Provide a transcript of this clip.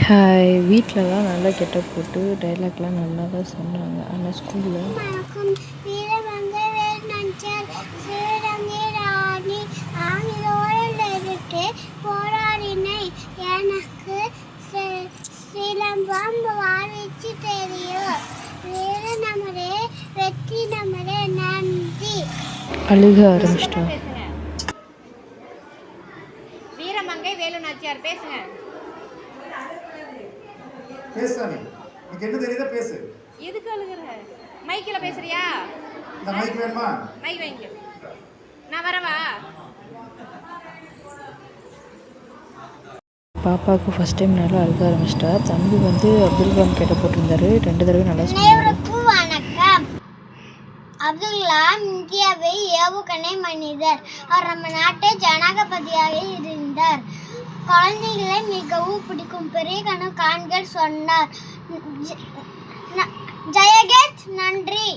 Hi வீட்டிலலாம் நல்லா getup போட்டு டைலாக்லாம் நல்லா தான் சொன்னாங்க. ஆனால் ஸ்கூலில் போராடினை எனக்கு சிலம்பம் வாழ்விச்சு தெரியும். வீர நமரே வெற்றி நமரே நன்றி. அழுக ஆரம்பிச்சிட்டோம். வீரமங்கை வேலு நாச்சியார் பேசுங்க. பேசுறானே நீ என்ன தெரியுதா பேசு. எதுக்கு அழுகுற? மைக்கில பேசுறியா? இந்த மைக் வேணுமா? மைக் வைங்க. நான் வரவா? பாப்பாவுக்கு ஃபஸ்ட் டைம் நல்லா அழுக ஆரம்பிச்சிட்டா. தம்பி அப்துல் கலாம் கெட்ட போட்டிருந்தாரு. 2 தடவை நல்லா சொன்னாரு. வணக்கம். அப்துல் கலாம் இந்தியாவை ஏவுகணை மனிதர். அவர் நம்ம நாட்டை ஜனாதிபதியாக இருந்தார். குழந்தைகளை மிகவும் பிடிக்கும் பெரிய கனவு காண்கள் சொன்னார். ஜெயகேத் நன்றி.